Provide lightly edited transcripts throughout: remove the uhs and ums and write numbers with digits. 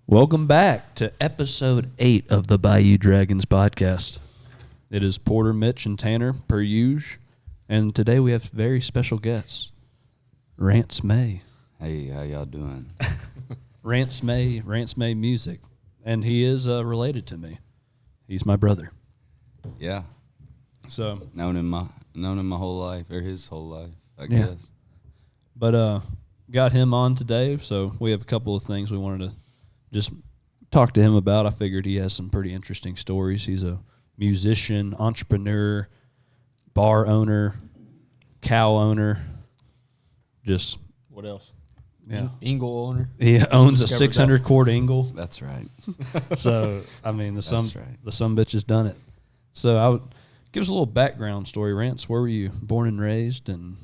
Welcome back to episode 8 of the Bayou Dragons Podcast. It is Porter, Mitch, and Tanner, per usual, and today we have very special guests. Rance May. Hey, how y'all doing? Rance May Music, and he is related to me. He's my brother. Yeah, So, known him my whole life, or his whole life, I guess. but got him on today, so we have a couple of things we wanted to just talk to him about. I figured he has some pretty interesting stories. He's a musician, entrepreneur, bar owner, cow owner. Just what else? Yeah, Ingle owner. he owns a 600 quart Ingle. That's right. So I mean, the That's right. some bitch has done it. So I would give us a little background story, Rance. Where were you born and raised? And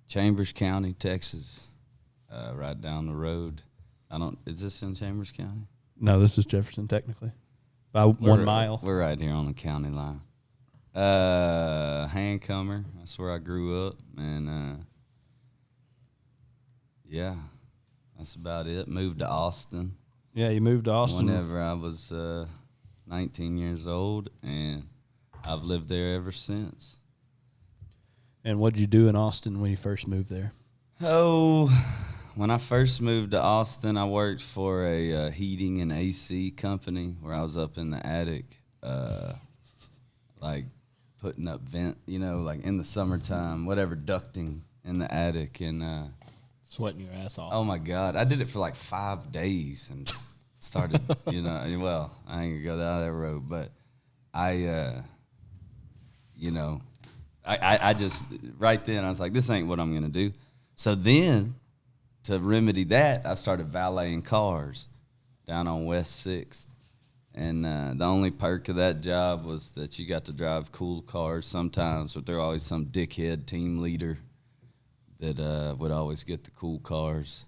Chambers County, Texas, right down the road. Is this in Chambers County? no, this is Jefferson technically, by 1 mile. We're right here on the county line. Handcomer, that's where I grew up, and yeah, that's about it. Moved to Austin. Yeah, you moved to Austin Whenever I was 19 years old, and I've lived there ever since. And what did you do in Austin when you first moved there? Oh, when I first moved to Austin, I worked for a heating and AC company where I was up in the attic, like putting up vent, like in the summertime, whatever, ducting in the attic. And Sweating your ass off. oh my God, I did it for like 5 days and started, well, I ain't gonna go down that road, but I just, right then, I was like, this ain't what I'm going to do. So then, to remedy that, I started valeting cars down on West 6th. And the only perk of that job was that you got to drive cool cars sometimes, but there was always some dickhead team leader that would always get the cool cars.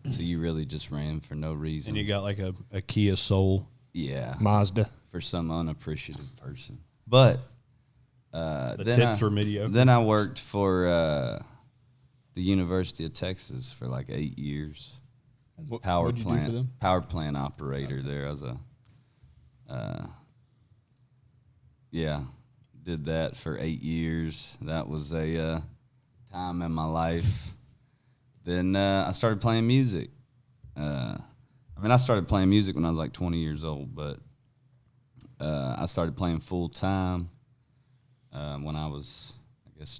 So you really just ran for no reason. And you got like a Kia Soul. Yeah. Mazda. For some unappreciative person. But The tips were mediocre. Then I worked for the University of Texas for like 8 years as a What'd you do for them? power plant operator there. I was did that for 8 years. That was a time in my life. Then I started playing music. I started playing music when I was like 20 years old, but I started playing full time when I was, I guess,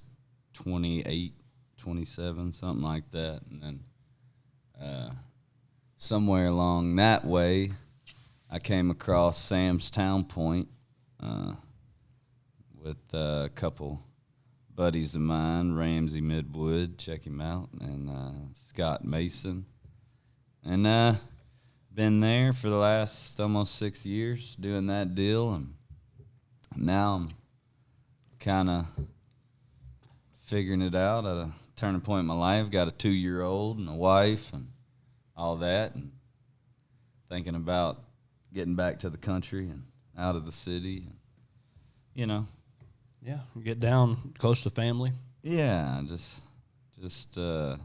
28, 27, something like that. And then somewhere along that way, I came across Sam's Town Point with a couple buddies of mine, Ramsey Midwood, check him out, and Scott Mason. And been there for the last almost 6 years doing that deal, and now I'm kind of figuring it out at a turning point in my life. Got a 2-year-old and a wife and all that, and thinking about getting back to the country and out of the city, and, Yeah, get down close to family. yeah, just So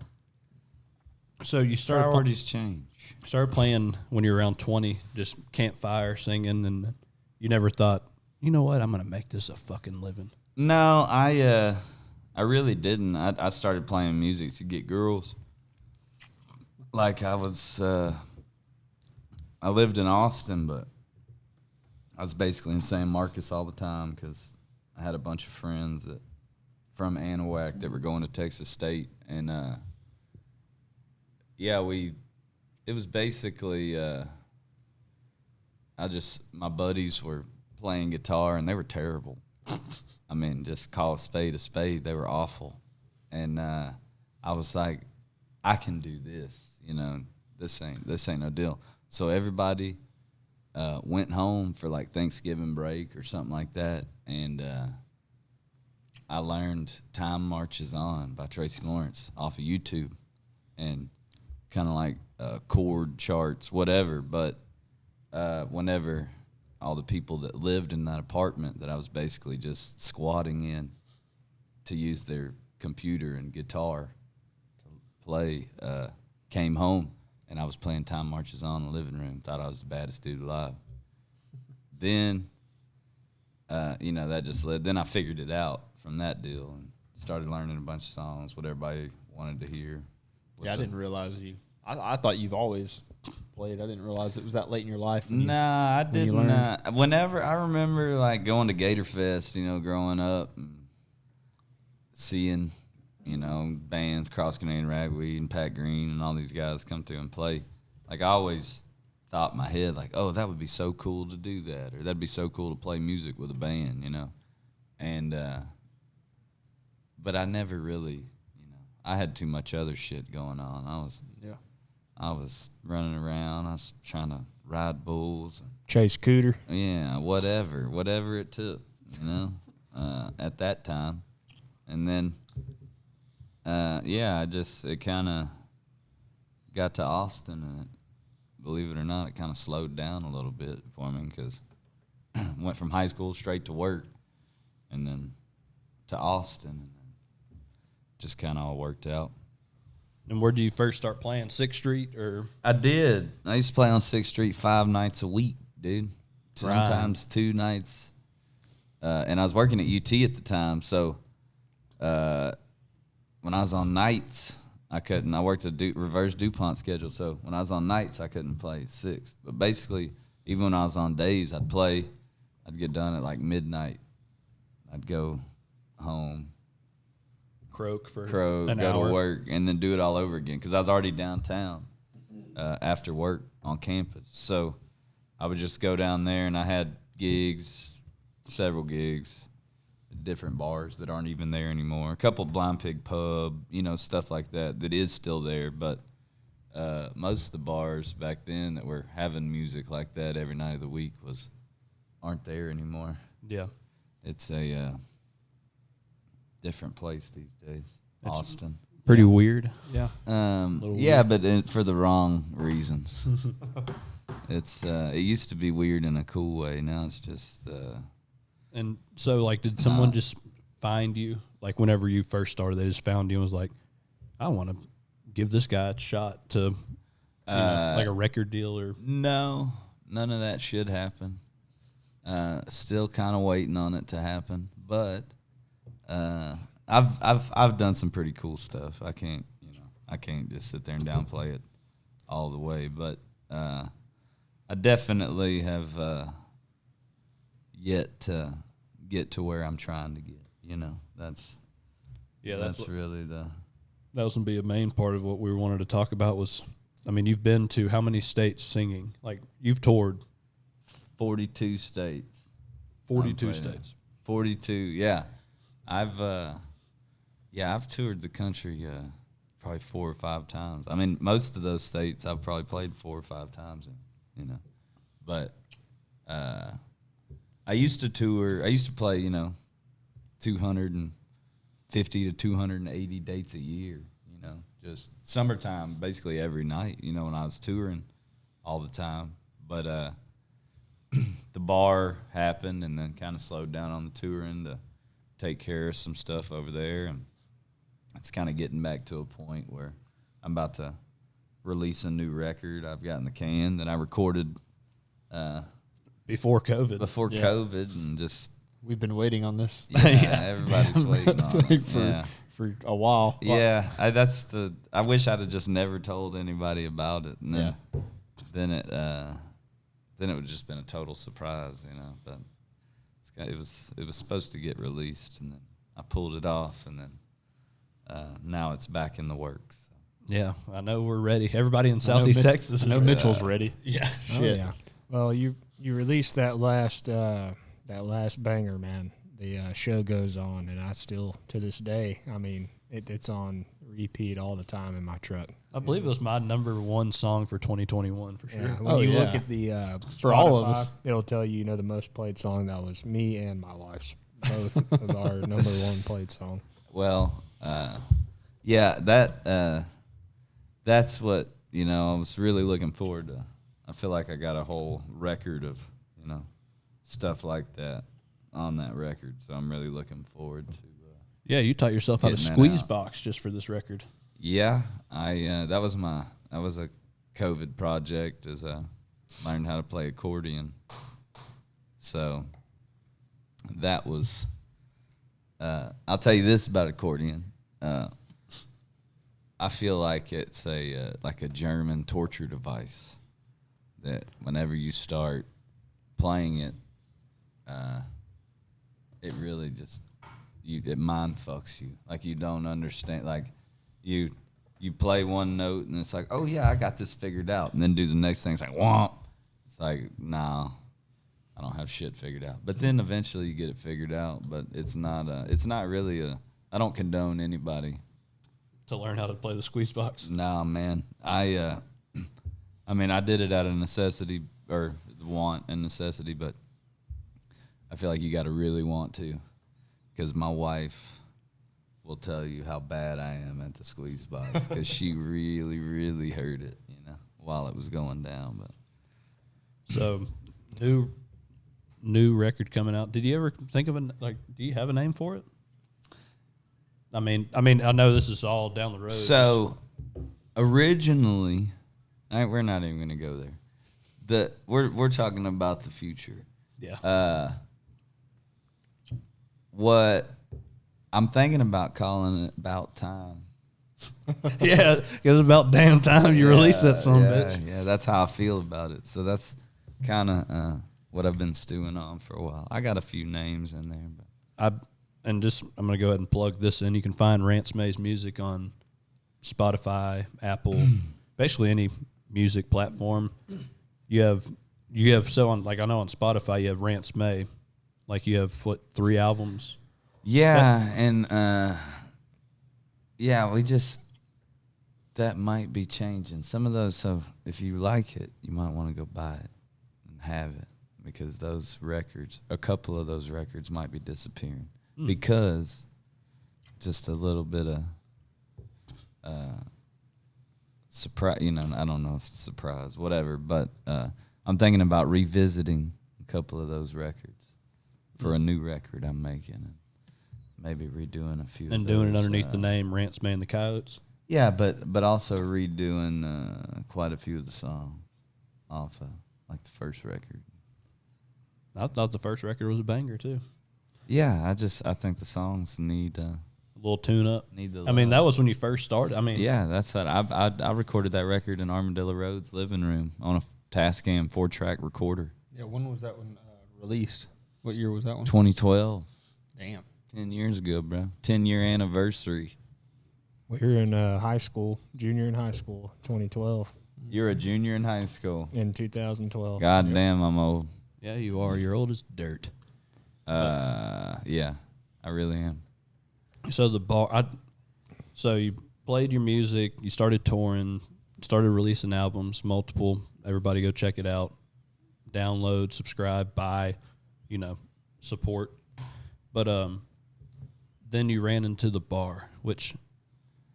you priorities change. started playing when you were around 20, just campfire singing, and you never thought, you know what, I'm going to make this a fucking living. No, I really didn't. I started playing music to get girls. Like I lived in Austin, but I was basically in San Marcos all the time because I had a bunch of friends from Anahuac that were going to Texas State, and it was basically my buddies were playing guitar and they were terrible. I mean, just call a spade a spade. They were awful. And I was like, I can do this, this ain't no deal. So everybody went home for like Thanksgiving break or something like that. And I learned Time Marches On by Tracy Lawrence off of YouTube, and kind of like chord charts, whatever. But whenever all the people that lived in that apartment that I was basically just squatting in to use their computer and guitar to play came home, and I was playing Time Marches On in the living room. Thought I was the baddest dude alive. Then, that just led. Then I figured it out from that deal and started learning a bunch of songs, what everybody wanted to hear. Yeah, I didn't realize you. I thought you've always played. I didn't realize it was that late in your life. Nah, I didn't. Whenever I remember like going to Gator Fest, growing up, and seeing, bands, Cross Canadian Ragweed and Pat Green and all these guys come through and play. Like I always thought in my head, like, oh, that would be so cool to do that, or that'd be so cool to play music with a band, And but I never really, I had too much other shit going on. I was running around. I was trying to ride bulls. Chase Cooter. Yeah, whatever it took, at that time. And then, it kind of got to Austin, and believe it or not, it kind of slowed down a little bit for me because went from high school straight to work, and then to Austin, and then just kind of all worked out. And where did you first start playing? 6th Street or? I did. I used to play on 6th Street 5 nights a week, dude. Sometimes 2 nights. And I was working at UT at the time, so when I was on nights, I couldn't. I worked a reverse DuPont schedule, so when I was on nights, I couldn't play 6th. But basically, even when I was on days, I'd play. I'd get done at like midnight. I'd go home. Croak, go hour. to work, and then do it all over again because I was already downtown after work on campus. So I would just go down there, and I had several gigs, at different bars that aren't even there anymore. A couple Blind Pig Pub, stuff like that is still there. But most of the bars back then that were having music like that every night of the week aren't there anymore. Yeah. It's a different place these days. It's Austin. Pretty weird. Yeah. Weird. But for the wrong reasons. It used to be weird in a cool way. Now it's just. And so, like, did someone just find you? Like, whenever you first started, they just found you and was like, I want to give this guy a shot to, like a record deal or. No, none of that should happen. Still kind of waiting on it to happen, but. I've done some pretty cool stuff. I can't just sit there and downplay it all the way, but I definitely have yet to get to where I'm trying to get. That's really the. That was going to be a main part of what we wanted to talk about was, you've been to how many states singing? Like, you've toured 42 states. 42 states. 42, yeah. I've toured the country probably 4 or 5 times. Most of those states I've probably played 4 or 5 times in, But I used to tour. I used to play, 250 to 280 dates a year. Just summertime, basically every night. When I was touring all the time. But the bar happened, and then kind of slowed down on the touring to take care of some stuff over there, and it's kind of getting back to a point where I'm about to release a new record I've got in the can that I recorded before COVID. COVID, and just we've been waiting on this. Yeah, everybody's waiting on it. For a while. Yeah, I wish I'd have just never told anybody about it, and then it would have just been a total surprise, But it was supposed to get released, and then I pulled it off, and then now it's back in the works. So. Yeah, I know we're ready. Everybody in Southeast Texas. I know Mitchell's ready. Yeah, shit. Yeah. Well, you released that last banger, man. The show goes on, and I still to this day. It's on repeat all the time in my truck. I believe it was my ¡1 song for 2021 for sure. Yeah, when you look at the for all of us, it'll tell you, the most played song. That was me and my wife's both of our #1 played song. Well, that's what I was really looking forward to. I feel like I got a whole record of stuff like that on that record, so I'm really looking forward to. Yeah, you taught yourself how to squeeze box just for this record. Yeah, that was a COVID project is learned how to play accordion. So that was, I'll tell you this about accordion. I feel like it's a German torture device that whenever you start playing it, it really just it mind fucks you. Like you don't understand. Like you play one note and it's like, oh yeah, I got this figured out, and then do the next thing. It's like womp. It's like no, I don't have shit figured out. But then eventually you get it figured out. But it's not really a. I don't condone anybody to learn how to play the squeeze box. Nah, man. I mean, I did it out of necessity or want and necessity, but I feel like you got to really want to, because my wife will tell you how bad I am at the squeeze box, because she really, really heard it, while it was going down. But so, new record coming out. Did you ever think of do you have a name for it? I mean, I know this is all down the road. So, originally, we're not even going to go there. We're talking about the future. Yeah. What I'm thinking about calling it About Time. Yeah, it was about damn time you released that song, bitch. Yeah, that's how I feel about it. So that's kind of what I've been stewing on for a while. I got a few names in there, but I'm going to go ahead and plug this in. You can find Rance May's music on Spotify, Apple, basically any music platform. You have so on, like I know on Spotify you have Rance May, like you have 3 albums. Yeah, and we just that might be changing some of those. So if you like it, you might want to go buy it and have it, because those records, a couple of those records, might be disappearing because just a little bit of surprise. I don't know if it's a surprise, whatever. But I'm thinking about revisiting a couple of those records for a new record I'm making, and maybe redoing a few. And of doing those, it underneath the name Rance May and the Coyotes. Yeah, but also redoing quite a few of the songs off of like the first record. I thought the first record was a banger too. Yeah, I think the songs need A little tune up. the. I mean, that was when you first started. I mean, yeah, that's what I recorded that record in Armadillo Road's living room on a Tascam 4-track recorder. Yeah, when was that one released? What year was that one? 2012. Damn. 10 years ago, bro. 10-year anniversary. We were in high school, junior in high schow, 2012. You're a junior in high school. In 2012. God damn, I'm old. yeah, you are. You're old as dirt. Yeah, I really am. So so you played your music, you started touring, started releasing albums, multiple. Everybody go check it out. Download, subscribe, buy, support. But then you ran into the bar, which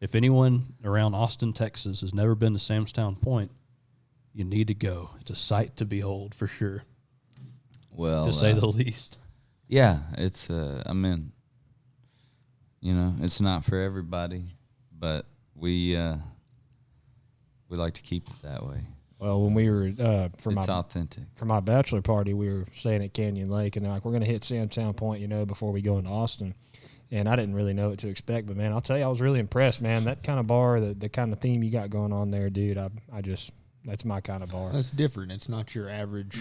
if anyone around Austin, Texas has never been to Samstown Point, you need to go. It's a sight to behold for sure, Well, to say the least. Yeah, it's it's not for everybody, but we like to keep it that way. Well, when we were It's authentic. for my bachelor party, we were staying at Canyon Lake, and they're like, we're going to hit Samstown Point, before we go into Austin. And I didn't really know what to expect, but man, I'll tell you, I was really impressed, man. That kind of bar, the kind of theme you got going on there, dude. That's my kind of bar. That's different. It's not your average.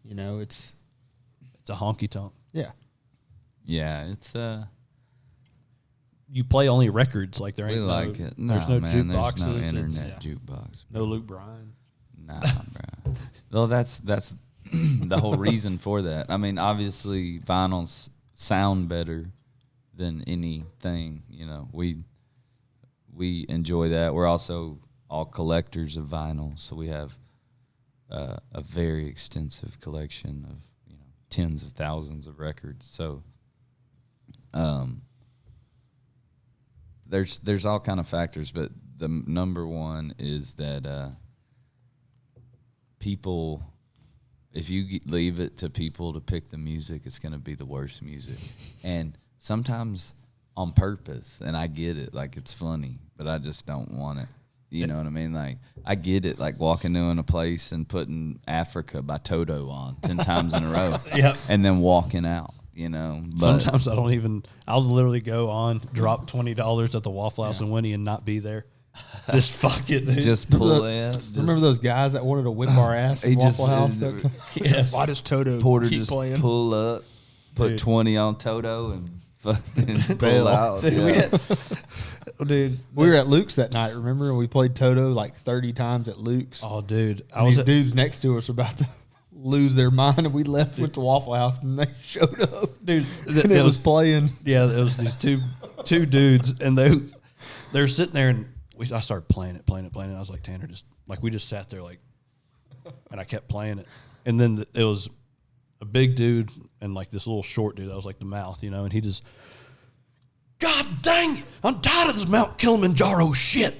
It's It's a honky tonk. yeah. Yeah, it's You play only records, like there we ain't like no, it. No, there's no man, jukeboxes. there's no It's- internet jukebox. No Luke Bryan. Nah, bro. Well, that's the whole reason for that. I mean, obviously, vinyls sound better than anything. We enjoy that. We're also all collectors of vinyl, so we have a very extensive collection of tens of thousands of records. So, there's all kind of factors, but the number one is that people, if you leave it to people to pick the music, it's going to be the worst music. And sometimes on purpose, and I get it, like it's funny, but I just don't want it. You know what I mean? Like, I get it, like walking into a place and putting Africa by Toto on 10 times in a row. Yep. And then walking out, you know. But Sometimes I'll literally go on, drop $20 at the Waffle House in Winnie and not be there. Just fuck it, dude. just pull in. Remember those guys that wanted to whip our ass at Waffle House? Yes. Why does Toto Porter keep just playing? pull up, put Dude. 20 on Toto and fucking Bail. pull out. Dude, Yeah. Dude, we were at Luke's that night, remember? And we played Toto like 30 times at Luke's. Oh, dude. And these dudes next to us were about to lose their mind, and we left with the Waffle House, and they showed up. Dude, And it was playing. Yeah, it was these two dudes, and they're sitting there, and I started playing it. I was like, Tanner, we just sat there, like, and I kept playing it. And then it was a big dude and, like, this little short dude that was, like, the mouth, you know, and he just, God dang it, I'm tired of this Mount Kilimanjaro shit.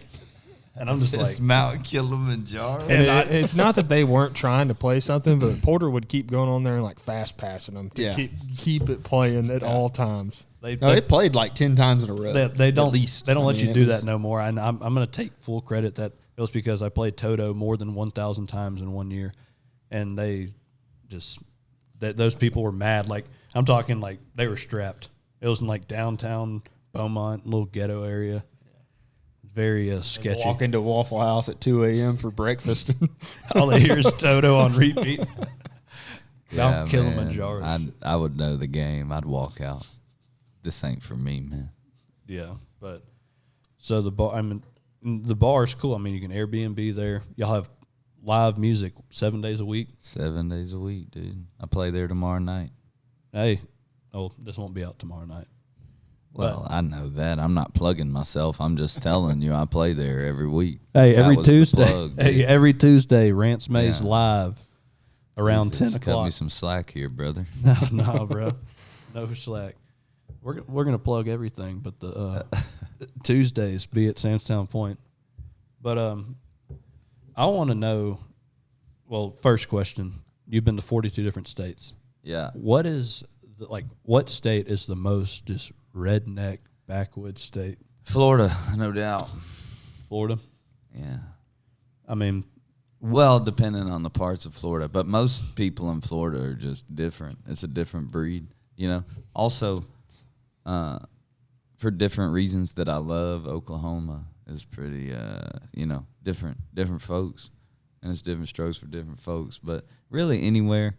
And I'm just This like, Mount Kilimanjaro. And it's not that they weren't trying to play something, but Porter would keep going on there and like fast passing them to keep it playing at all times. It played like 10 times in a row. They don't at least. They don't let I mean, you do that no more. And I'm going to take full credit that it was because I played Toto more than 1,000 times in 1 year, and those people were mad. Like, I'm talking like they were strapped. It was in like downtown Beaumont, little ghetto area. Very sketchy. Walk into Waffle House at 2 a.m. for breakfast. All they hear is Toto on repeat. Yeah, Mount Kilimanjaro. I would know the game. I'd walk out. This ain't for me, man. Yeah, but so the bar is cool. I mean, you can Airbnb there. Y'all have live music 7 days a week. 7 days a week, dude. I play there tomorrow night. Hey, this won't be out tomorrow night. Well, I know that. I'm not plugging myself. I'm just telling you I play there every week. Hey, That every was the Tuesday. plug, Hey, dude. every Tuesday, Rance May's Yeah. live around Jesus, 10 Cut me o'clock. some slack here, brother. No, bro, no slack. We're gonna plug everything, but the Tuesdays be at Sandstown Point. But I want to know. Well, first question: you've been to 42 different states. Yeah. What is what state is the most just redneck backwoods state? Florida, no doubt. Florida. Yeah. I mean, Well, depending on the parts of Florida, but most people in Florida are just different. It's a different breed, you know. Also, for different reasons that I love, Oklahoma is pretty, different folks, and it's different strokes for different folks. But really, anywhere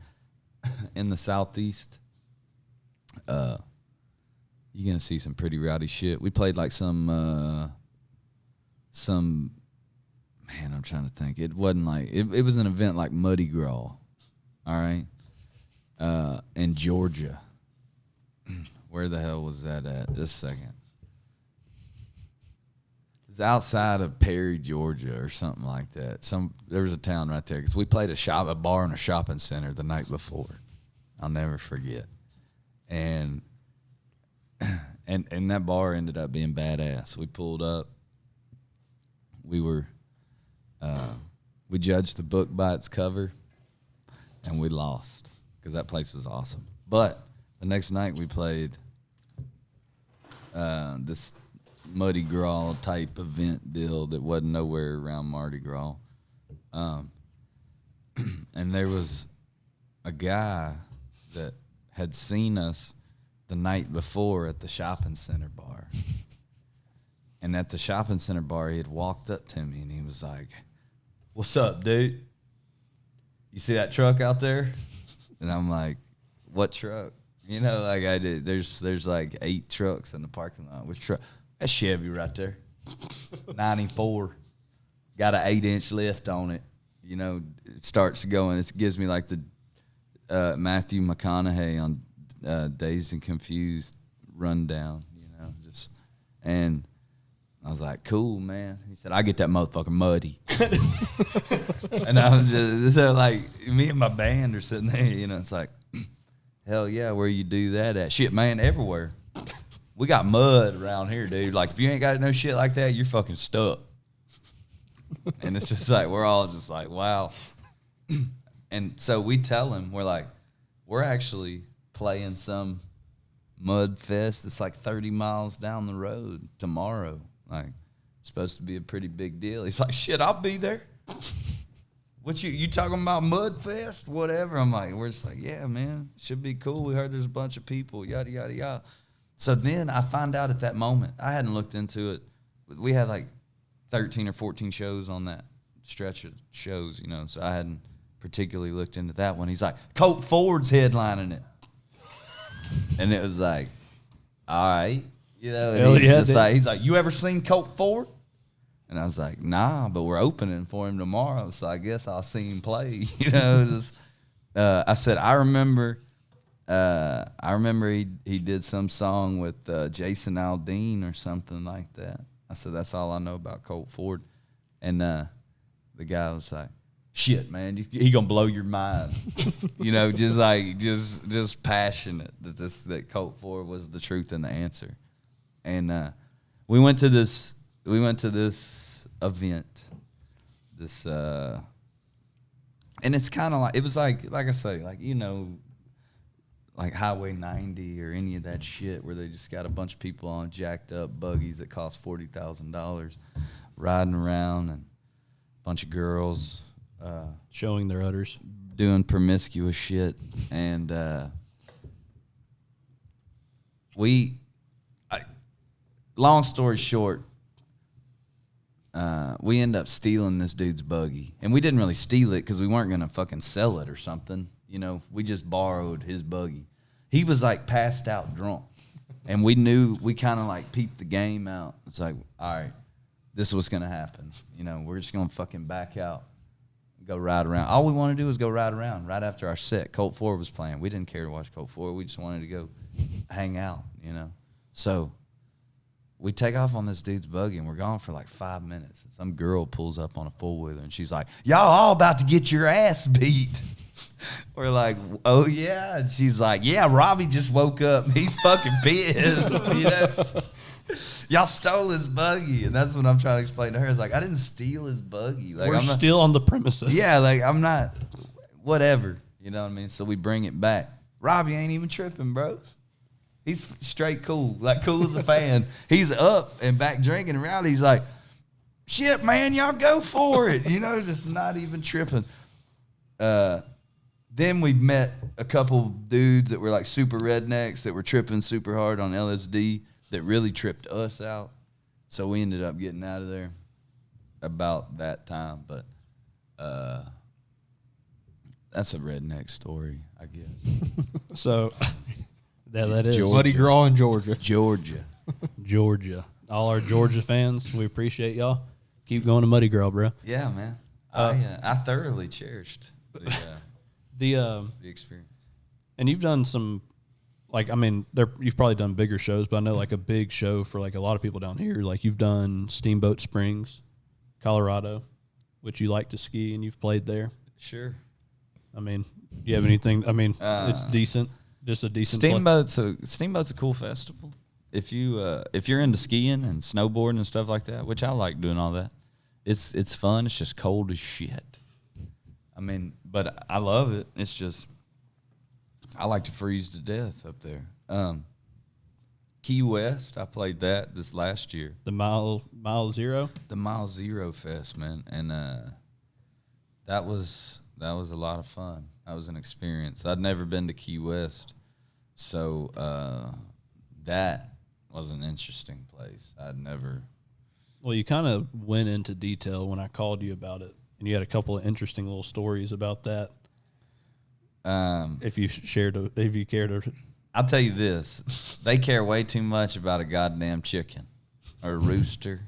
in the Southeast, you're gonna see some pretty rowdy shit. We played like some. Man, I'm trying to think. It wasn't like it was an event like Muddy Graw, all right, in Georgia. Where the hell was that at? Just a second. It's outside of Perry, Georgia, or something like that. There was a town right there because we played a bar in a shopping center the night before. I'll never forget, and that bar ended up being badass. We pulled up. We judged the book by its cover, and we lost because that place was awesome. But the next night we played this Muddy Gras type event deal that wasn't nowhere around Mardi Gras. And there was a guy that had seen us the night before at the shopping center bar. And at the shopping center bar, he had walked up to me and he was like, "What's up, dude? You see that truck out there?" And I'm like, "What truck?" You know, like I did. There's like 8 trucks in the parking lot. Which truck? That's Chevy right there. 94. Got an 8-inch lift on it. You know, it starts going. It gives me like the Matthew McConaughey on Dazed and Confused rundown. You know, and I was like, "Cool, man." He said, "I get that motherfucker muddy." And I was just so like, me and my band are sitting there, you know, it's like, hell yeah, where you do that at? Shit, man, everywhere. We got mud around here, dude. Like, if you ain't got no shit like that, you're fucking stuck. And it's just like, we're all just like, wow. And so we tell him, we're like, we're actually playing some mud fest that's like 30 miles down the road tomorrow. Like, supposed to be a pretty big deal. He's like, shit, I'll be there. What you talking about, Mudfest, whatever? I'm like, we're just like, yeah, man, should be cool. We heard there's a bunch of people, yada, yada, yada. So then I find out at that moment, I hadn't looked into it. We had like 13 or 14 shows on that stretch of shows, you know, so I hadn't particularly looked into that one. He's like, Colt Ford's headlining it. And it was like, all right. You know, and he's like, you ever seen Colt Ford? And I was like, nah, but we're opening for him tomorrow, so I guess I'll see him play. You know, I said, I remember he did some song with Jason Aldean or something like that. I said, that's all I know about Colt Ford. And the guy was like, shit, man, he gonna blow your mind. You know, just passionate that Colt Ford was the truth and the answer. And we went to this event, and it's kind of like, it was like I say, like, you know, like Highway 90 or any of that shit where they just got a bunch of people on jacked up buggies that cost $40,000 riding around, and a bunch of girls showing their udders, doing promiscuous shit. And long story short, we end up stealing this dude's buggy. And we didn't really steal it because we weren't going to fucking sell it or something. You know, we just borrowed his buggy. He was like passed out drunk. And we kind of like peeped the game out. It's like, all right, this is what's going to happen. You know, we're just going to fucking back out, go ride around. All we wanted to do was go ride around. Right after our set, Colt Ford was playing. We didn't care to watch Colt Ford. We just wanted to go hang out, you know. So we take off on this dude's buggy, and we're gone for like 5 minutes. And some girl pulls up on a four-wheeler, and she's like, y'all all about to get your ass beat. We're like, oh, yeah. And she's like, yeah, Robbie just woke up. He's fucking pissed, you know. Y'all stole his buggy. And that's what I'm trying to explain to her. It's like, I didn't steal his buggy. Like, we're still on the premises. Yeah, like, I'm not, whatever. You know what I mean? So we bring it back. Robbie ain't even tripping, bro. He's straight cool, like cool as a fan. He's up and back drinking around. He's like, shit, man, y'all go for it. You know, just not even tripping. Then we met a couple dudes that were like super rednecks that were tripping super hard on LSD that really tripped us out. So we ended up getting out of there about that time. But that's a redneck story, I guess. So that is Georgia. Muddy Graw in Georgia. Georgia. All our Georgia fans, we appreciate y'all. Keep going to Muddy Graw, bro. Yeah, man. I thoroughly cherished the experience. And you've done some, like, I mean, you've probably done bigger shows, but I know like a big show for like a lot of people down here. Like you've done Steamboat Springs, Colorado, which you like to ski, and you've played there. Sure. I mean, do you have anything? I mean, it's decent, just a decent. Steamboat's a cool festival. If you're into skiing and snowboarding and stuff like that, which I like doing all that, it's fun. It's just cold as shit. I mean, but I love it. It's just I like to freeze to death up there. Key West, I played that this last year. The Mile Zero? The Mile Zero Fest, man. And that was a lot of fun. That was an experience. I'd never been to Key West, so that was an interesting place. Well, you kind of went into detail when I called you about it, and you had a couple of interesting little stories about that. If you care to, I'll tell you this: they care way too much about a goddamn chicken or a rooster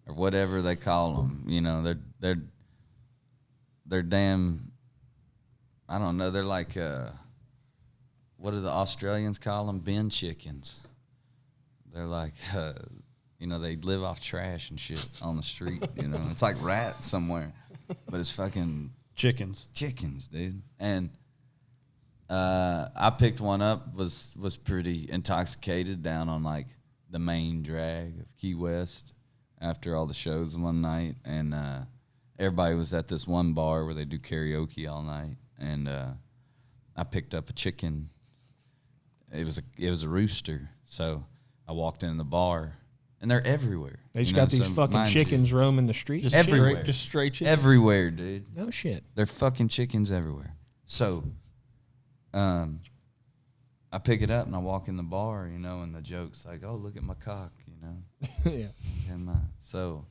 or whatever they call them. You know, they're damn. I don't know. They're like what do the Australians call them? Bin chickens. They're like. You know, they live off trash and shit on the street. You know, it's like rats somewhere, but it's fucking chickens, dude. And I picked one up. Was pretty intoxicated down on like the main drag of Key West after all the shows one night, and everybody was at this one bar where they do karaoke all night, and I picked up a chicken. It was a rooster, so I walked in the bar. and they're everywhere. They just got these fucking chickens roaming the street. Just everywhere. Just straight chickens. Everywhere, dude. No shit. They're fucking chickens everywhere. So, I pick it up and I walk in the bar, you know, and the joke's like, "Oh, look at my cock," you know. Yeah. And so,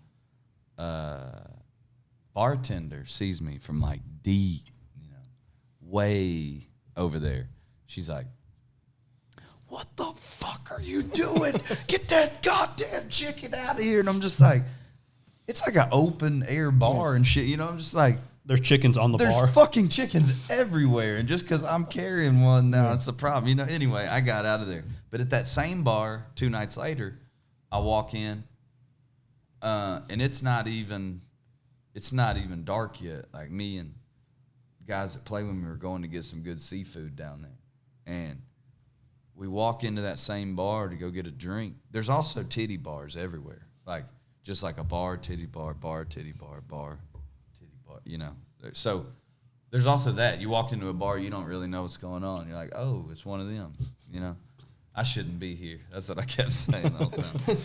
bartender sees me from like deep, you know, way over there. She's like, "What the fuck are you doing? Get that goddamn chicken out of here!" And I'm just like, it's like an open air bar and shit, you know. I'm just like, There's chickens on the there's bar. fucking chickens everywhere, and just because I'm carrying one now, it's a problem, you know. Anyway, I got out of there. But at that same bar 2 nights later, I walk in, and it's not even dark yet. Like, me and guys that play with me were going to get some good seafood down there, and we walk into that same bar to go get a drink. There's also titty bars everywhere, like just like a bar, titty bar, bar, titty bar, bar, titty bar, you know. So there's also that. You walked into a bar, you don't really know what's going on. You're like, oh, it's one of them, you know. I shouldn't be here. That's what I kept saying the whole time.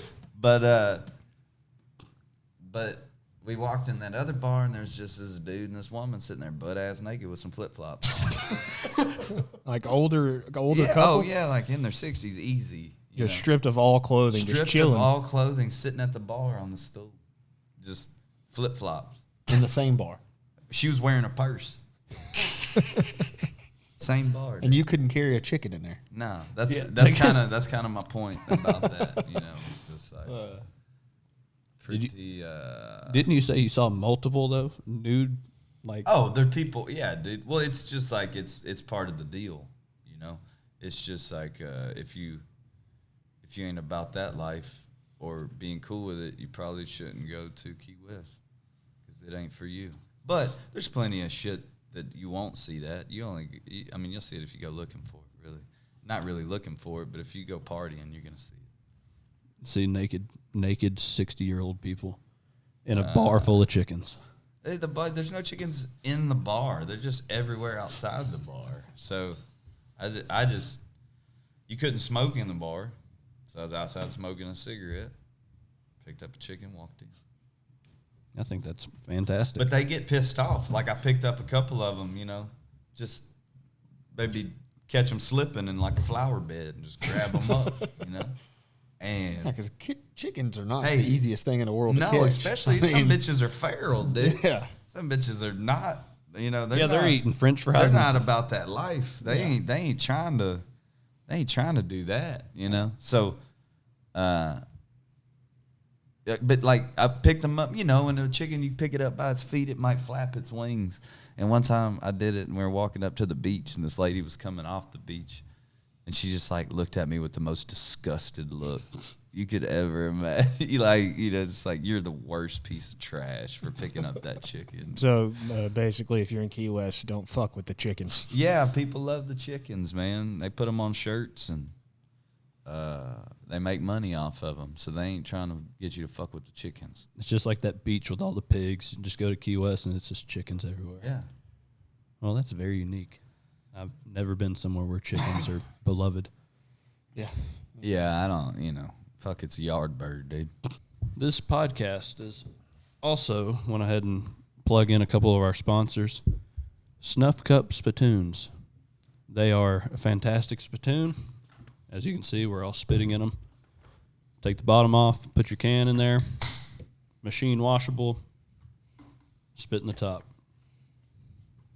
But we walked in that other bar, and there's just this dude and this woman sitting there butt-ass naked with some flip-flops on. Like older Yeah, couple? oh, yeah, like in their 60s, easy. Just stripped of all clothing, just Stripped chilling. of all clothing, sitting at the bar on the stool. Just flip-flops. In the same bar. She was wearing a purse. Same bar. And you couldn't carry a chicken in there. No, that's kind of my point about that. You know, it's just like pretty. Didn't you say you saw multiple though nude? Like, oh, they're people. Yeah, dude. Well, it's just like it's part of the deal. You know, it's just like if you ain't about that life or being cool with it, you probably shouldn't go to Key West because it ain't for you. But there's plenty of shit that you won't see that. You'll see it if you go looking for it, really. Not really looking for it, but if you go partying, you're going to see it. see naked 60-year-old people in a bar full of chickens. There's no chickens in the bar. They're just everywhere outside the bar. So I just you couldn't smoke in the bar. So I was outside smoking a cigarette. Picked up a chicken, walked in. I think that's fantastic. But they get pissed off. Like, I picked up a couple of them, you know, just maybe catch them slipping in like a flower bed and just grab them up, you know. And because chickens are not the easiest thing in the world to catch. No, especially some bitches are feral, dude. Yeah. Some bitches are not, you know. They're eating French fries. They're not about that life. They ain't trying to do that, you know. So, but like I picked them up, you know, and a chicken, you pick it up by its feet, it might flap its wings. And one time I did it, and we were walking up to the beach, and this lady was coming off the beach, and she just like looked at me with the most disgusted look you could ever imagine. It's like, you're the worst piece of trash for picking up that chicken. So basically, if you're in Key West, don't fuck with the chickens. Yeah, people love the chickens, man. They put them on shirts, and they make money off of them. So they ain't trying to get you to fuck with the chickens. It's just like that beach with all the pigs. You just go to Key West, and it's just chickens everywhere. Yeah. Well, that's very unique. I've never been somewhere where chickens are beloved. Yeah. Yeah, I don't, fuck, it's a yard bird, dude. This podcast is also went ahead and plug in a couple of our sponsors. Snuff Cup Spittoons. They are a fantastic spittoon. As you can see, we're all spitting in them. Take the bottom off, put your can in there. Machine washable. Spit in the top.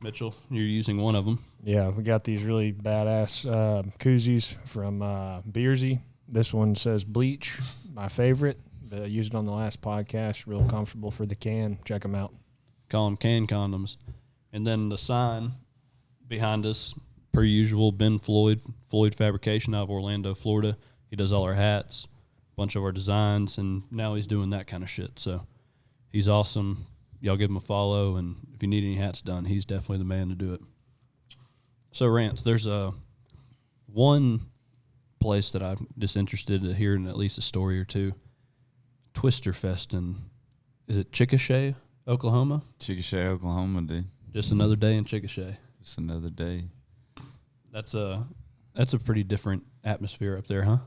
Mitchell, you're using one of them. Yeah, we got these really badass koozies from Beersy. This one says bleach, my favorite. Used it on the last podcast. Real comfortable for the can. Check them out. Call them can condoms. And then the sign behind us, per usual, Ben Floyd Fabrication out of Orlando, Florida. He does all our hats, a bunch of our designs, and now he's doing that kind of shit. So he's awesome. Y'all give him a follow, and if you need any hats done, he's definitely the man to do it. So, Rance, there's one place that I'm just interested in hearing at least a story or two. TwisterFest in, is it Chickasha, Oklahoma? Chickasha, Oklahoma, dude. Just another day in Chickasha. Just another day. That's a pretty different atmosphere up there, huh?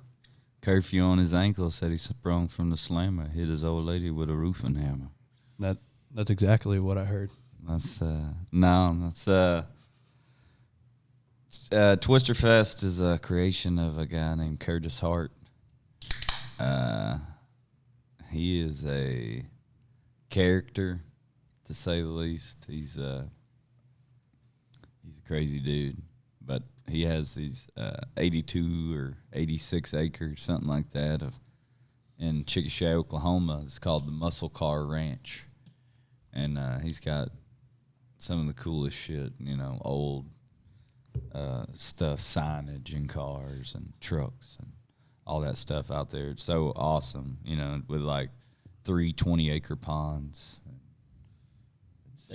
curfew on his ankle. Said he sprung from the slammer, hit his old lady with a roofing hammer. That's exactly what I heard. TwisterFest is a creation of a guy named Curtis Hart. He is a character, to say the least. He's a crazy dude, but he has these 82 or 86 acres, something like that, in Chickasha, Oklahoma. It's called the Muscle Car Ranch, and he's got some of the coolest shit, old stuff, signage and cars and trucks and all that stuff out there. It's so awesome, with like 3 20-acre ponds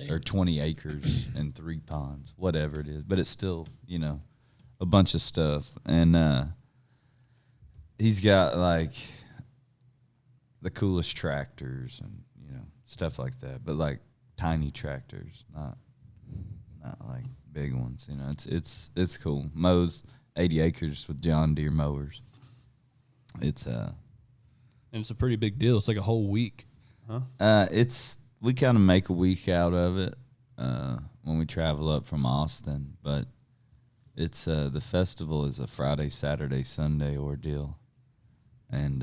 or 20 acres and 3 ponds, whatever it is. But it's still, a bunch of stuff. And he's got like the coolest tractors and, stuff like that. But like tiny tractors, not like big ones. It's cool. Mows 80 acres with John Deere mowers. And it's a pretty big deal. It's like a whole week, huh? We kind of make a week out of it when we travel up from Austin, but it's the festival is a Friday, Saturday, Sunday ordeal, and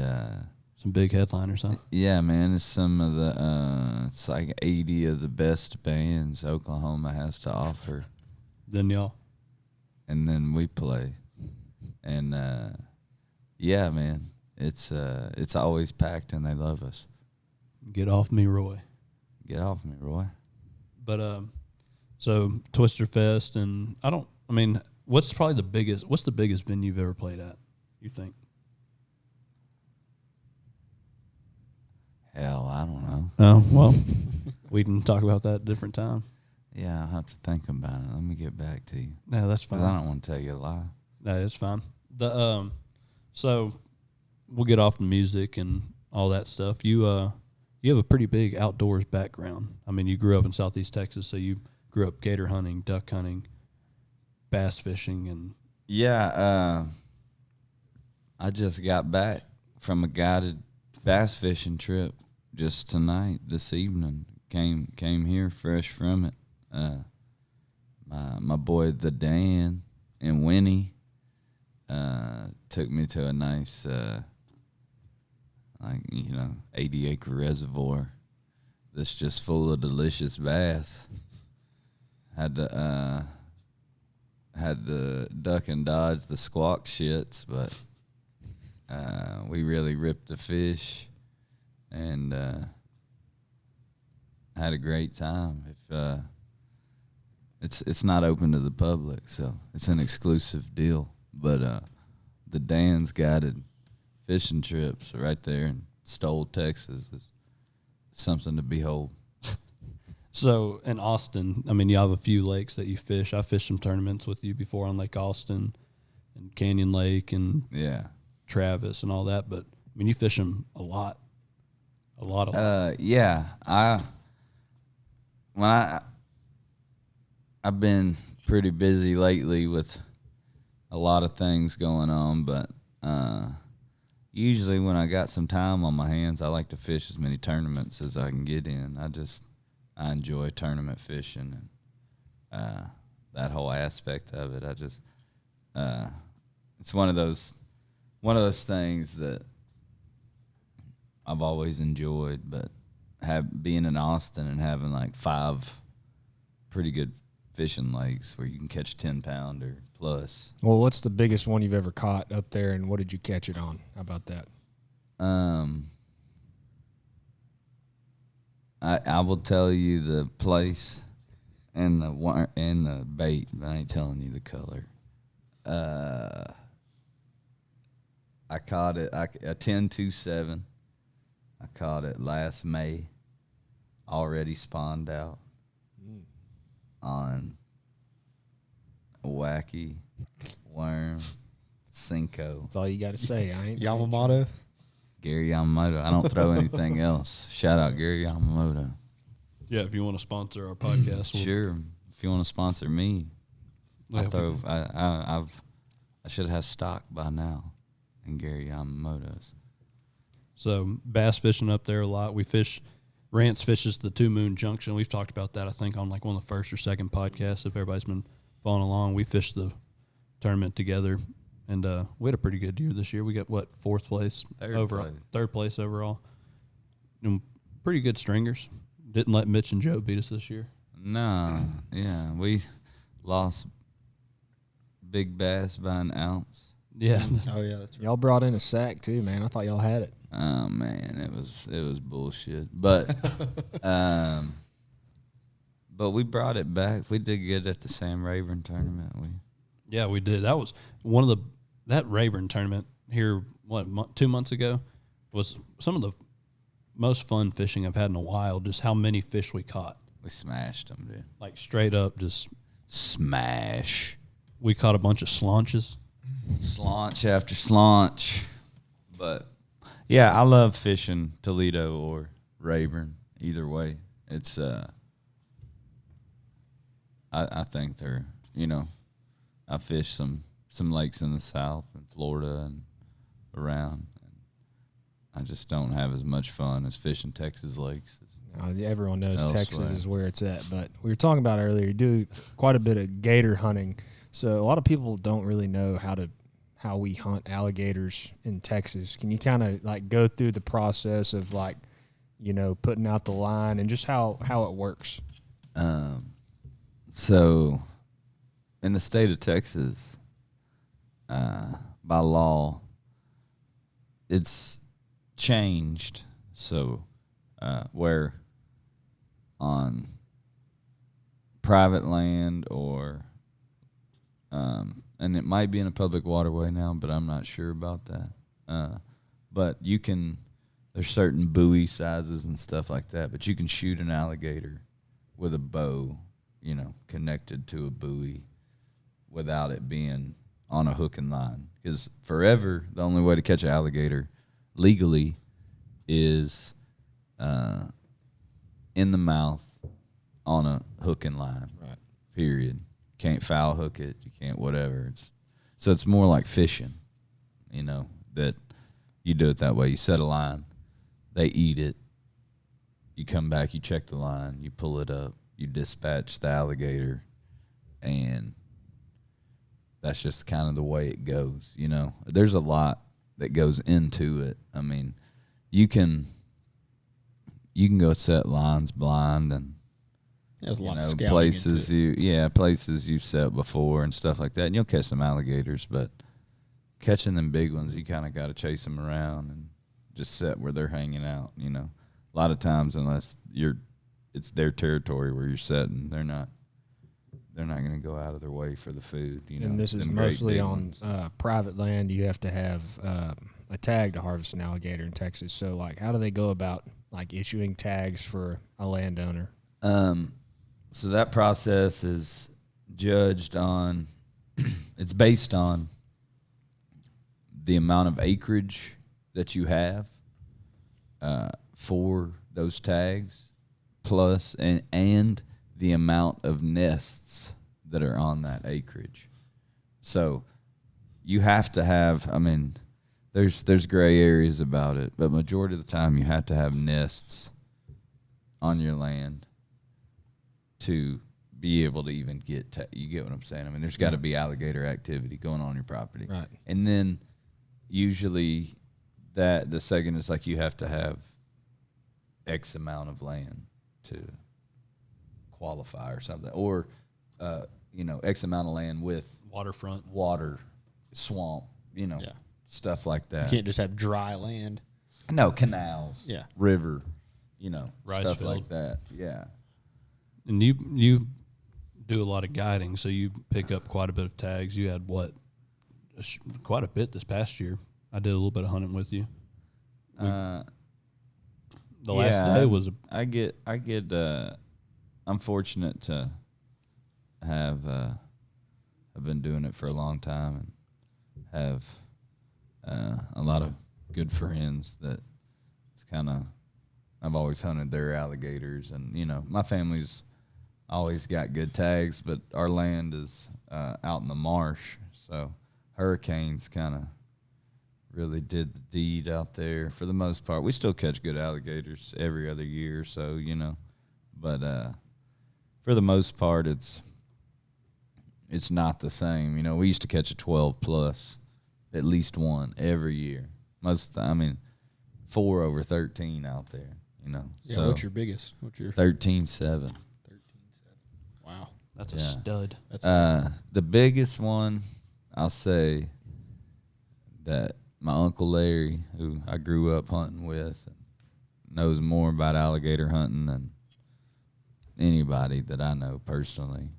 some big headliners, huh? Yeah, man, it's some of the it's like 80 of the best bands Oklahoma has to offer. Then y'all, and then we play, and yeah, man, it's always packed, and they love us. Get off me, Roy. Get off me, Roy. But so TwisterFest, and what's the biggest venue you've ever played at, you think? Hell, I don't know. Oh, well, we can talk about that at a different time. Yeah, I'll have to think about it. Let me get back to you. No, that's fine. 'Cause I don't want to tell you a lie. No, it's fine. So we'll get off the music and all that stuff. You have a pretty big outdoors background. You grew up in Southeast Texas, so you grew up gator hunting, duck hunting, bass fishing, and yeah. I just got back from a guided bass fishing trip just this evening. Came here fresh from it. My boy the Dan and Winnie took me to a nice 80-acre reservoir that's just full of delicious bass. Had to duck and dodge the squawk shits, but we really ripped the fish and had a great time. It's not open to the public, so it's an exclusive deal. But the Dan's guided fishing trips right there in Stoll, Texas is something to behold. So in Austin, you have a few lakes that you fish. I fished some tournaments with you before on Lake Austin and Canyon Lake and Travis and all that. But you fish them a lot. Yeah, I've been pretty busy lately with a lot of things going on, but usually when I got some time on my hands, I like to fish as many tournaments as I can get in. I enjoy tournament fishing and that whole aspect of it. It's one of those things that I've always enjoyed, but being in Austin and having like 5 pretty good fishing lakes where you can catch 10-pounder plus. Well, what's the biggest one you've ever caught up there, and what did you catch it on? How about that? I will tell you the place and the bait, but I ain't telling you the color. I caught it a 10-2-7. I caught it last May, already spawned out on a wacky worm Cinco. That's all you got to say. I ain't Yamamoto. Gary Yamamoto. I don't throw anything else. Shout out Gary Yamamoto. Yeah, if you want to sponsor our podcast, sure. If you want to sponsor me, Yeah, I should have stock by now. and Gary Yamamoto's. So bass fishing up there a lot. Rance fishes the Two Moon Junction. We've talked about that, I think, on like one of the first or second podcasts. If everybody's been following along, we fished the tournament together, and we had a pretty good year this year. We got fourth place overall, third place overall. And pretty good stringers. Didn't let Mitch and Joe beat us this year. No, yeah, we lost big bass by an ounce. Yeah. Oh yeah, that's right. Y'all brought in a sack too, man. I thought y'all had it. Oh man, it was bullshit. But but we brought it back. We did good at the Sam Rayburn tournament. Yeah, we did. That was one of that Rayburn tournament here. 2 months ago was some of the most fun fishing I've had in a while. Just how many fish we caught. We smashed them, dude. Like straight up, just smash. We caught a bunch of slaunches. Slaunch after slaunch. But yeah, I love fishing Toledo or Rayburn. Either way, it's I think they're, I fish some lakes in the South and Florida and around. I just don't have as much fun as fishing Texas lakes. Everyone knows Elsewhere. Texas is where it's at, but we were talking about earlier, you do quite a bit of gator hunting. So a lot of people don't really know how we hunt alligators in Texas. Can you kind of like go through the process of like, putting out the line and just how it works? So in the state of Texas, by law, it's changed. So where on private land or and it might be in a public waterway now, but I'm not sure about that. But there's certain buoy sizes and stuff like that, but you can shoot an alligator with a bow, connected to a buoy without it being on a hook and line. Because forever, the only way to catch an alligator legally is in the mouth on a hook and line. Right. Period. Can't foul hook it. You can't whatever. So it's more like fishing, that you do it that way. You set a line. They eat it. You come back. You check the line. You pull it up. You dispatch the alligator. And that's just kind of the way it goes, There's a lot that goes into it. I mean, you can go set lines blind and There's a lot of scouting places into it. places you've set before and stuff like that. And you'll catch some alligators, but catching them big ones, you kind of got to chase them around and just set where they're hanging out. A lot of times, unless it's their territory where you're setting, they're not going to go out of their way for the food. And this is mostly on private land. You have to have a tag to harvest an alligator in Texas. So, like, how do they go about like issuing tags for a landowner? So that process is judged on, it's based on the amount of acreage that you have for those tags, plus and the amount of nests that are on that acreage. So you have to have, there's gray areas about it, but majority of the time you have to have nests on your land to be able to even you get what I'm saying? There's got to be alligator activity going on your property. Right. And then usually the second is like you have to have X amount of land to qualify or something. Or, X amount of land with Waterfront. water, swamp, stuff like that. You can't just have dry land. No, canals. Yeah. River, Rice stuff field. like that. Yeah. And you do a lot of guiding, so you pick up quite a bit of tags. You had quite a bit this past year. I did a little bit of hunting with you. The last day was I'm fortunate to have I've been doing it for a long time and have a lot of good friends that it's kind of I've always hunted their alligators, and my family's always got good tags, but our land is out in the marsh, so hurricanes kind of really did the deed out there for the most part. We still catch good alligators every other year or so, you know. But for the most part, it's not the same. You know, we used to catch a 12 plus, at least one every year. 4 over 13 out there, you know. Yeah, so what's your biggest? What's your 13.7. 13.7? Wow. That's a Yeah. stud. That's The biggest one, I'll say, that my Uncle Larry, who I grew up hunting with, knows more about alligator hunting than anybody that I know personally.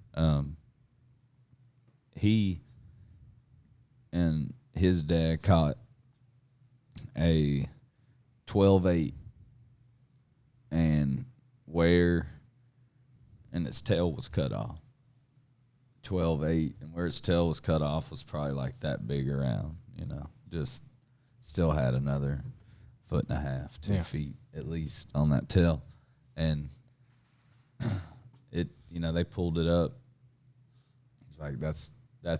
He and his dad caught a 12.8 and its tail was cut off. 12.8 and where its tail was cut off was probably like that big around, you know, just still had another 1.5 feet, 2 feet at least on that tail. And it, you know, they pulled it up. It's like, that's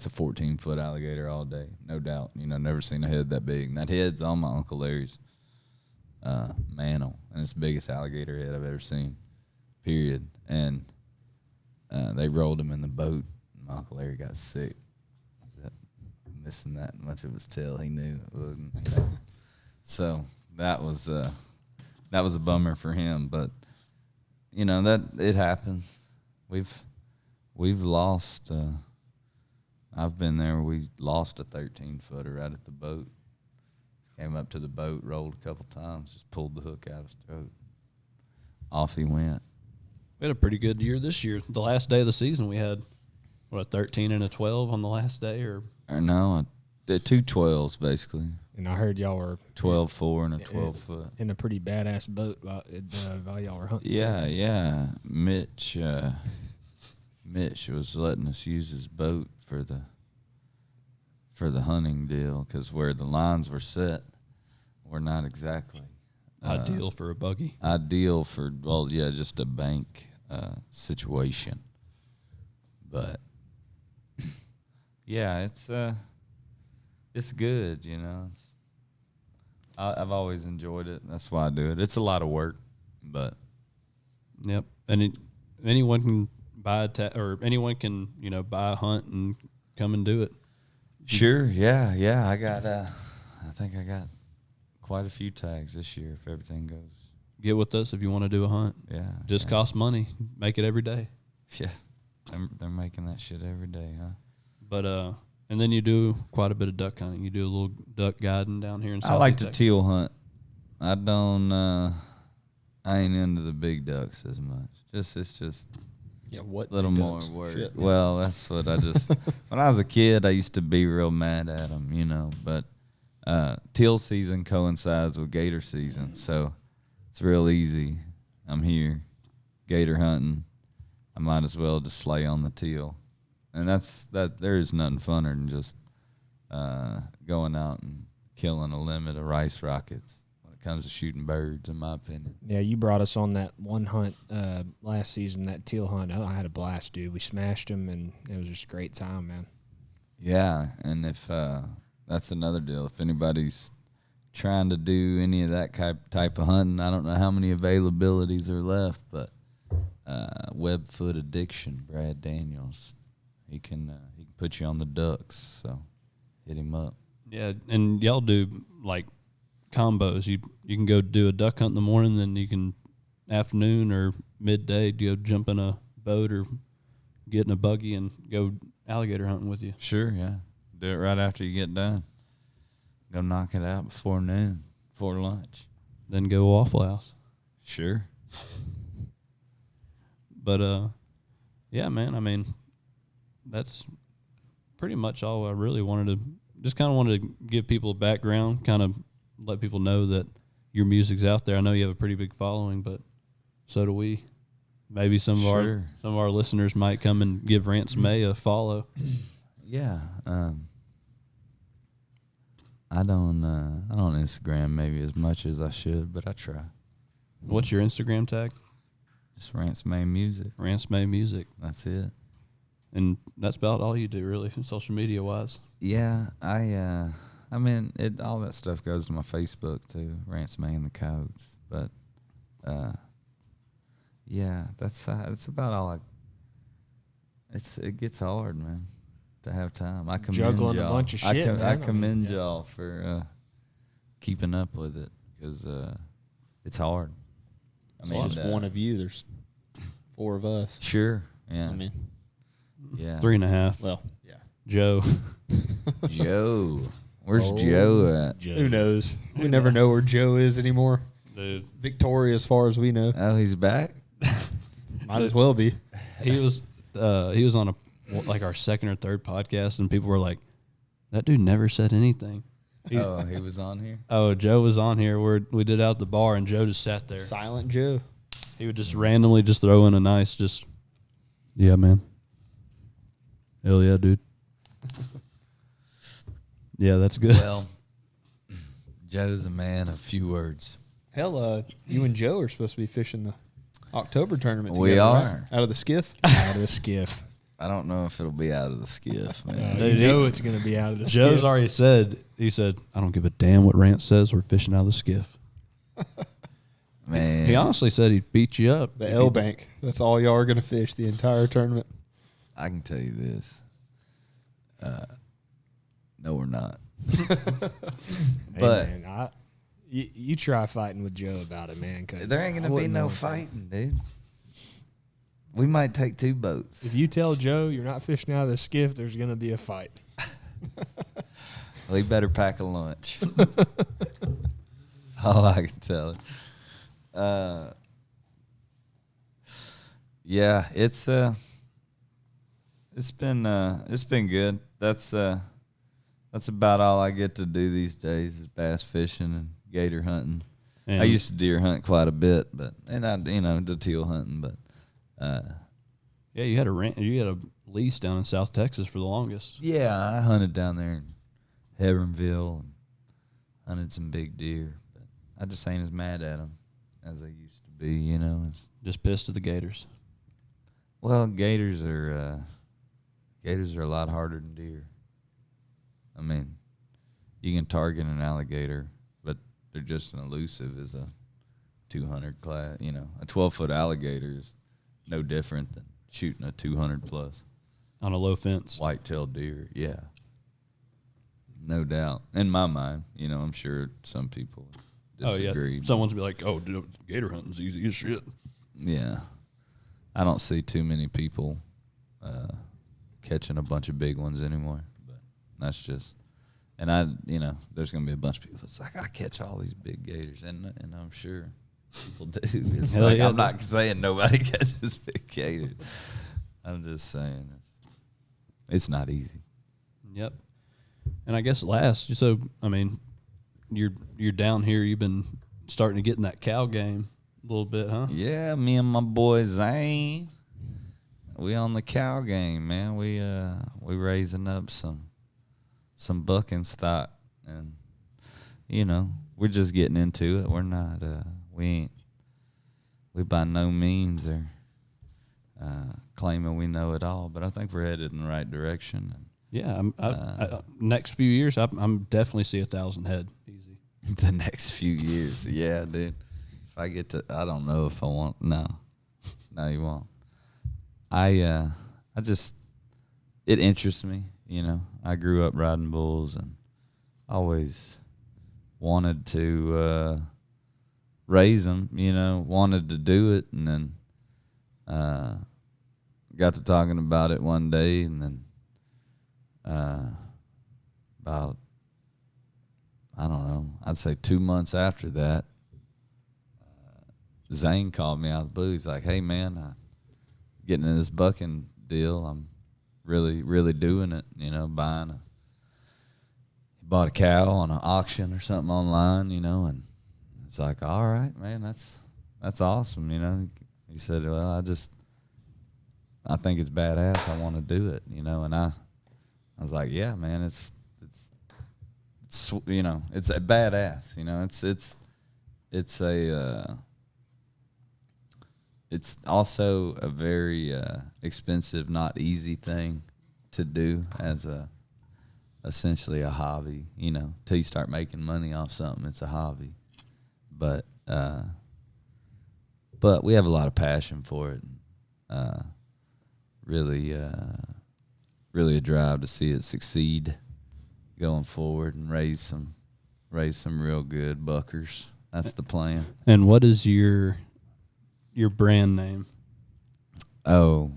a 14-foot alligator all day, no doubt. You know, never seen a head that big. And that head's on my Uncle Larry's mantle, and it's the biggest alligator head I've ever seen, period. And they rolled him in the boat. My Uncle Larry got sick. Missing that much of his tail, he knew it wouldn't. You know. So that was a bummer for him. But you know that it happened. We've lost. I've been there. We lost a 13-footer right at the boat. Came up to the boat, rolled a couple times, just pulled the hook out of his throat. Off he went. We had a pretty good year this year. The last day of the season, we had, a 13 and a 12 on the last day? Or No, the 2 12s, basically. And I heard y'all were 12.4 and a 12-foot. in a pretty badass boat while y'all were hunting. Yeah. Mitch was letting us use his boat for the hunting deal, because where the lines were set were not exactly ideal for a buggy. Ideal for, just a bank situation. But yeah, it's good, you know. I've always enjoyed it. That's why I do it. It's a lot of work, but Yep. And anyone can buy anyone can, buy a hunt and come and do it. sure, yeah. I think I got quite a few tags this year if everything goes. Get with us if you want to do a hunt. Yeah, Just costs money. Make it every day. Yeah, they're making that shit every day, huh? But and then you do quite a bit of duck hunting. You do a little duck guiding down here in South I like to Texas. teal hunt. I don't. I ain't into the big ducks as much. It's just what a little big more ducks? work. Shit. Well, that's what I just. When I was a kid, I used to be real mad at them, you know. But teal season coincides with gator season, so it's real easy. I'm here, gator hunting. I might as well just slay on the teal, and that. There is nothing funner than just going out and killing a limit of rice rockets when it comes to shooting birds, in my opinion. Yeah, you brought us on that one hunt last season, that teal hunt. I had a blast, dude. We smashed them, and it was just a great time, man. Yeah, and if that's another deal. If anybody's trying to do any of that type of hunting, I don't know how many availabilities are left, but Webfoot Addiction, Brad Daniels, he can put you on the ducks, so hit him up. Yeah, and y'all do like combos. You can go do a duck hunt in the morning, then you can afternoon or midday go jump in a boat or get in a buggy and go alligator hunting with you. Sure, yeah. Do it right after you get done. Go knock it out before noon, before lunch. Then go Waffle House. Sure. But yeah, man. I mean, that's pretty much all I really wanted to give people a background, kind of let people know that your music's out there. I know you have a pretty big following, but so do we. Maybe some of our listeners might come and give Rance May a follow. Yeah. I don't Instagram maybe as much as I should, but I try. What's your Instagram tag? Just Rance May Music. Rance May Music. That's it. And that's about all you do, really, social media wise. Yeah, I I mean, all that stuff goes to my Facebook too, Rance May and the Codes. But yeah, that's about all it gets hard, man, to have time. I commend Juggling y'all. a bunch of shit, man. I commend y'all for keeping up with it, because it's hard. I mean, It's just one of you. There's 4 of us. Sure. Yeah. I mean, yeah. 3.5. well, yeah. Joe. Joe. Where's Joe at? Who knows? We never know where Joe is anymore. Dude. Victoria, as far as we know. Oh, he's back? Might as well be. He was on our second or third podcast, and people were like, "That dude never said anything." He was on here? Oh, Joe was on here where we did out at the bar, and Joe just sat there. Silent Joe. He would just randomly just throw in a nice, yeah, man. Hell yeah, dude. Yeah, that's good. Well, Joe's a man of few words. Hell, you and Joe are supposed to be fishing the October tournament together. We right? are. Out of the skiff? Out of the skiff. I don't know if it'll be out of the skiff, man. Dude, You know it's going to be out of the Joe's skiff. already said, he said, "I don't give a damn what Rance says. We're fishing out of the skiff." Man, He honestly said he'd beat you up. The L Bank. That's all y'all are going to fish the entire tournament. I can tell you this. No, we're not. Hey, But man, you try fighting with Joe about it, man. 'Cause there ain't I going to be wouldn't no know anything. fighting, dude. We might take 2 boats. If you tell Joe you're not fishing out of the skiff, there's going to be a fight. Well, he better pack a lunch. All I can tell him. Yeah, it's been good. That's about all I get to do these days is bass fishing and gator hunting. And I used to deer hunt quite a bit, and I the teal hunting, but yeah, you had a lease down in South Texas for the longest. yeah, I hunted down there in Heronville and hunted some big deer, but I just ain't as mad at them as I used to be, you know. Just pissed at the gators. Well, gators are a lot harder than deer. I mean, you can target an alligator, but they're just as elusive as a 200 class. You know, a 12-foot alligator is no different than shooting a 200 plus On a low fence. white-tailed deer. Yeah, no doubt. In my mind, you know, I'm sure some people disagree. Oh, yeah. Someone's be like, "Oh, dude, gator hunting's easy as shit." Yeah, I don't see too many people catching a bunch of big ones anymore. But that's just, and there's gonna be a bunch of people. It's like I catch all these big gators, and I'm sure people do. It's Hell like yeah, I'm not saying nobody catches big gators. I'm just saying it's not easy. Yep. And I guess so I mean, you're down here. You've been starting to get in that cow game a little bit, huh? Yeah, me and my boy Zane, we on the cow game, man. We raising up some bucking stock, and we're just getting into it. We're not we by no means are claiming we know it all, but I think we're headed in the right direction. And Yeah. I next few years, I'm definitely see 1,000 head easy. the next few years, yeah, dude. If I get to, I don't know if I want. No, you won't. It interests me. I grew up riding bulls and always wanted to raise them. Wanted to do it, and then got to talking about it one day, and then about, I don't know, I'd say 2 months after that, Zane called me out of the blue. He's like, "Hey, man, I'm getting in this bucking deal. I'm really, really doing it. He bought a cow on an auction or something online, and it's like, all right, man, that's awesome, He said, "Well, I think it's badass. I want to do it, and I was like, yeah, man, it's it's a badass, it's also a very expensive, not easy thing to do as a essentially a hobby, you know. Till you start making money off something, it's a hobby. But we have a lot of passion for it. Really a drive to see it succeed going forward and raise some real good buckers. That's the plan. And what is your brand name? Oh,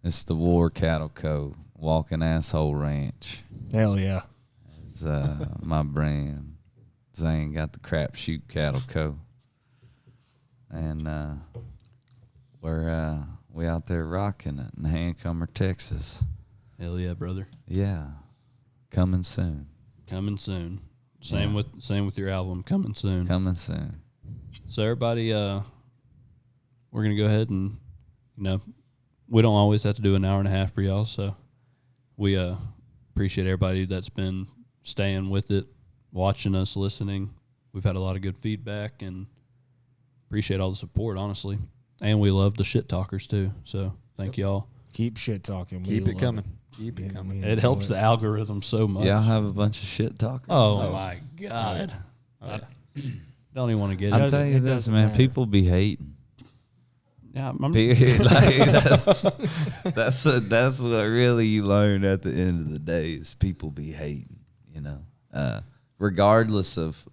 it's the War Cattle Co. Walking Asshole Ranch Hell yeah. is my brand. Zane got the Crapshoot Cattle Co. And we out there rocking it in Hancomer, Texas. Hell yeah, brother. Yeah, coming soon. Coming soon. Same with your album, coming soon. Coming soon. So everybody, we're gonna go ahead and, we don't always have to do an hour and a half for y'all, so we appreciate everybody that's been staying with it, watching us, listening. We've had a lot of good feedback and appreciate all the support, honestly. And we love the shit talkers too. So thank y'all. Keep shit talking. Keep it coming. Keep it coming. It helps the algorithm so much. Y'all have a bunch of shit talkers. Oh my God. I don't even want to get I'll into tell you this, man. matter. People be hating. Yeah, That's what really you learn at the end of the day is people be hating, regardless of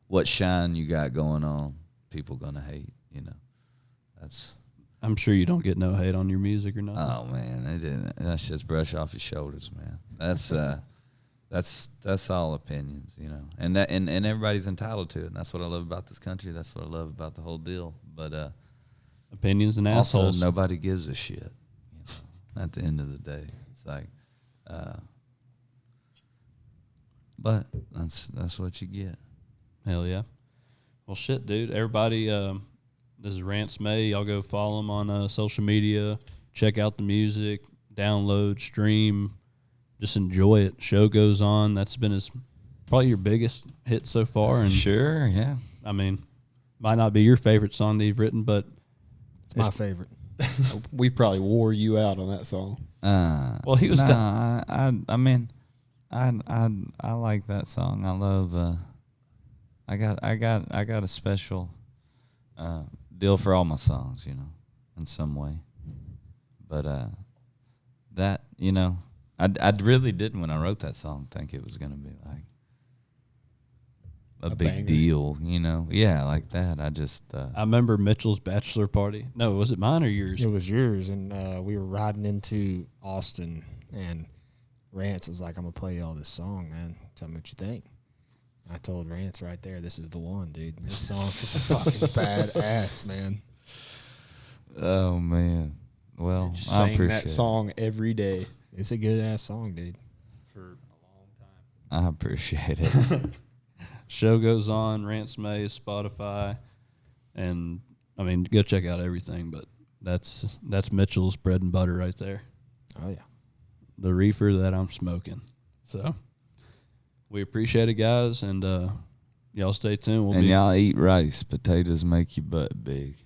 what shine you got going on, people gonna hate, that's. I'm sure you don't get no hate on your music or nothing. Oh man, they didn't. That's just brush off your shoulders, man. That's all opinions, and everybody's entitled to it. And that's what I love about this country. That's what I love about the whole deal. But opinions and also, assholes. nobody gives a shit. At the end of the day, it's like, but that's what you get. Hell yeah. Well, shit, dude. Everybody, this is Rance May. Y'all go follow him on social media. Check out the music. Download, stream. Just enjoy it. Show goes on. That's been probably your biggest hit so far. And Sure, yeah. I mean, might not be your favorite song that you've written, but It's my favorite. We probably wore you out on that song. Well, he was. I mean, I like that song. I love. I got a special deal for all my songs, in some way. But that I really didn't when I wrote that song think it was gonna be like a big banger. deal, Yeah, like that. I just. I remember Mitchell's bachelor party. No, was it mine or yours? It was yours, and we were riding into Austin, and Rance was like, "I'm gonna play you all this song, man. Tell me what you think." I told Rance right there, "This is the one, dude. This song is fucking badass, man." Oh man. Well, I Sang appreciate that song every day. It's a good ass song, dude. For a long time. I appreciate it. Show goes on. Rance May, Spotify, and I mean, go check out everything. But that's Mitchell's bread and butter right there. Oh yeah. The reefer that I'm smoking. So we appreciate it, guys, and y'all stay tuned. And y'all eat rice. Potatoes make your butt big.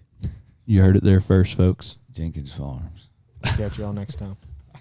You heard it there first, folks. Jenkins Farms. Catch y'all next time.